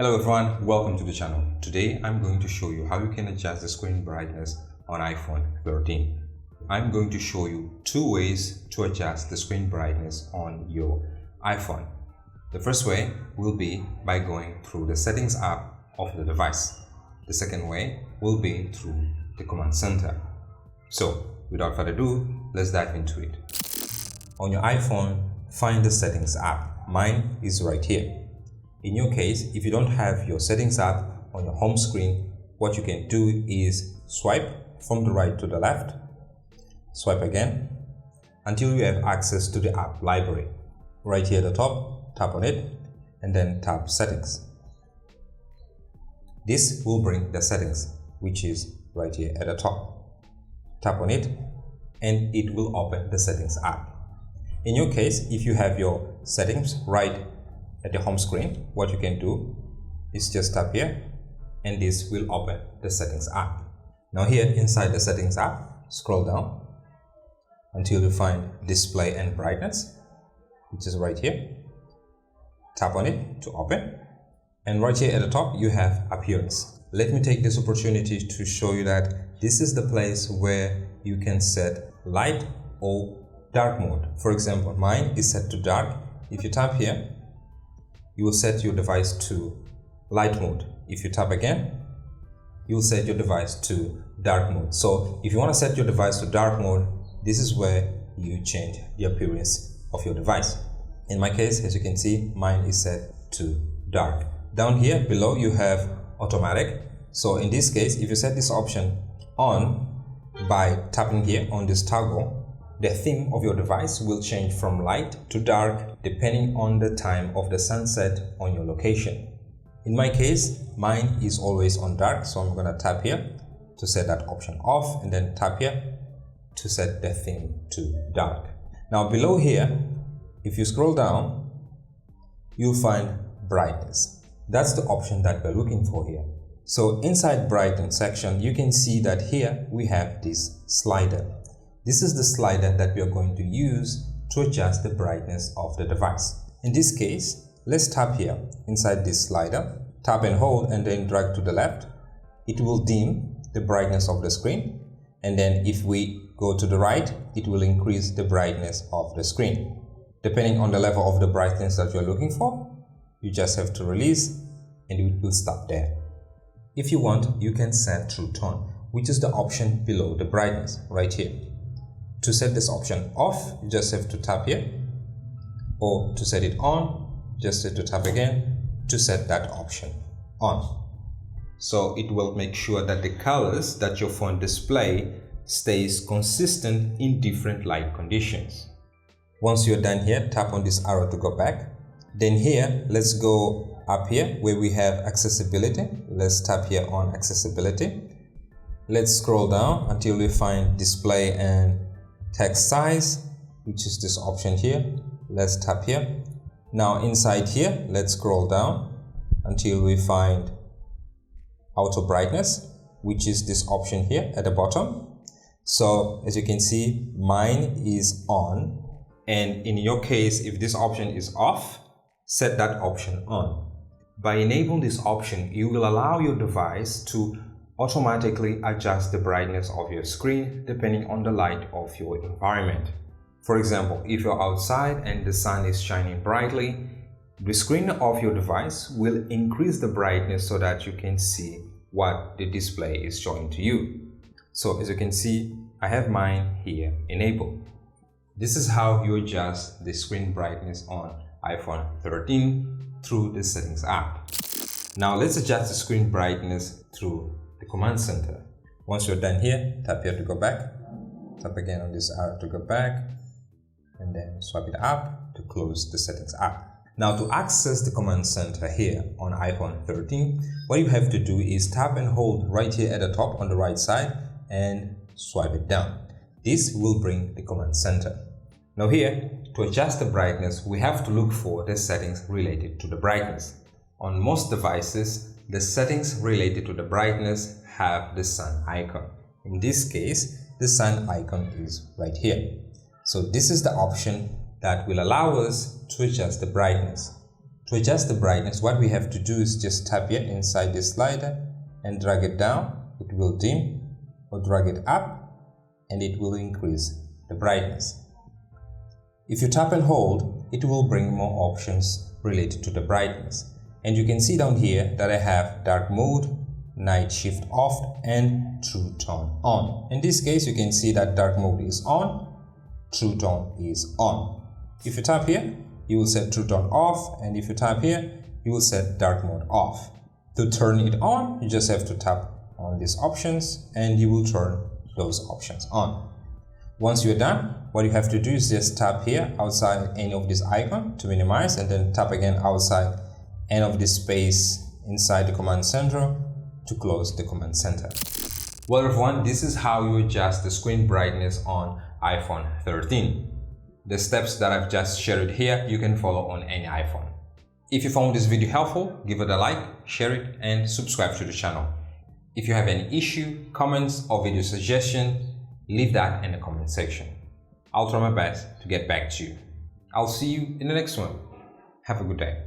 Hello everyone, welcome to the channel. Today I'm going to show you how you can adjust the screen brightness on iPhone 13. I'm going to show you two ways to adjust the screen brightness on your iPhone. The first way will be by going through the settings app of the device. The second way will be through the command center. So without further ado, let's dive into it. On your iPhone, find the settings app. Mine is right here. In your case, if you don't have your settings app on your home screen, what you can do is swipe from the right to the left, swipe again until you have access to the app library. Right here at the top, tap on it and then tap settings. This will bring the settings, which is right here at the top. Tap on it and it will open the settings app. In your case, if you have your settings right at the home screen, what you can do is just tap here and this will open the settings app. Now here inside the settings app, scroll down until you find display and brightness, which is right here. Tap on it to open, and right here at the top you have appearance. Let me take this opportunity to show you that this is the place where you can set light or dark mode. For example, mine is set to dark. If you tap here, you will set your device to light mode. If you tap again, you will set your device to dark mode. So if you want to set your device to dark mode, this is where you change the appearance of your device. In my case, as you can see, mine is set to dark. Down here below you have automatic. So in this case, if you set this option on by tapping here on this toggle, the theme of your device will change from light to dark depending on the time of the sunset on your location. In my case, mine is always on dark, so I'm going to tap here to set that option off and then tap here to set the theme to dark. Now below here, if you scroll down, you'll find brightness. That's the option that we're looking for here. So inside brightness section, you can see that here we have this slider. This is the slider that we are going to use to adjust the brightness of the device. In this case, let's tap here inside this slider, tap and hold and then drag to the left. It will dim the brightness of the screen, and then if we go to the right, it will increase the brightness of the screen. Depending on the level of the brightness that you're looking for, you just have to release and it will stop there. If you want, you can set True Tone, which is the option below the brightness right here. To set this option off, you just have to tap here, or to set it on, just have to tap again to set that option on. So it will make sure that the colors that your phone display stays consistent in different light conditions. Once you're done here, tap on this arrow to go back. Then here, let's go up here where we have accessibility. Let's tap here on accessibility. Let's scroll down until we find display and text size, which is this option here. Let's tap here. Now inside here, let's scroll down until we find auto brightness, which is this option here at the bottom. So as you can see, mine is on, and in your case, if this option is off, set that option on. By enabling this option, you will allow your device to automatically adjust the brightness of your screen depending on the light of your environment. For example, if you're outside and the sun is shining brightly, the screen of your device will increase the brightness so that you can see what the display is showing to you. So as you can see, I have mine here enabled. This is how you adjust the screen brightness on iPhone 13 through the settings app. Now let's adjust the screen brightness through the command center. Once you're done here, tap here to go back, tap again on this arrow to go back, and then swipe it up to close the settings app. Now to access the command center here on iPhone 13, what you have to do is tap and hold right here at the top on the right side and swipe it down. This will bring the command center. Now here, to adjust the brightness, we have to look for the settings related to the brightness. On most devices, the settings related to the brightness have the sun icon. In this case, the sun icon is right here. So this is the option that will allow us to adjust the brightness. To adjust the brightness, what we have to do is just tap here inside the slider and drag it down. It will dim, or drag it up and it will increase the brightness. If you tap and hold, it will bring more options related to the brightness. And you can see down here that I have dark mode, night shift off, and true tone on. In this case, you can see that dark mode is on, true tone is on. If you tap here, you will set true tone off, and if you tap here, you will set dark mode off. To turn it on, you just have to tap on these options and you will turn those options on. Once you're done, what you have to do is just tap here outside any of this icon to minimize, and then tap again outside any of this space inside the command center to close the command center. Well everyone, this is how you adjust the screen brightness on iPhone 13. The steps that I've just shared here, you can follow on any iPhone. If you found this video helpful, give it a like, share it, and subscribe to the channel. If you have any issue, comments, or video suggestion, leave that in the comment section. I'll try my best to get back to you. I'll see you in the next one. Have a good day.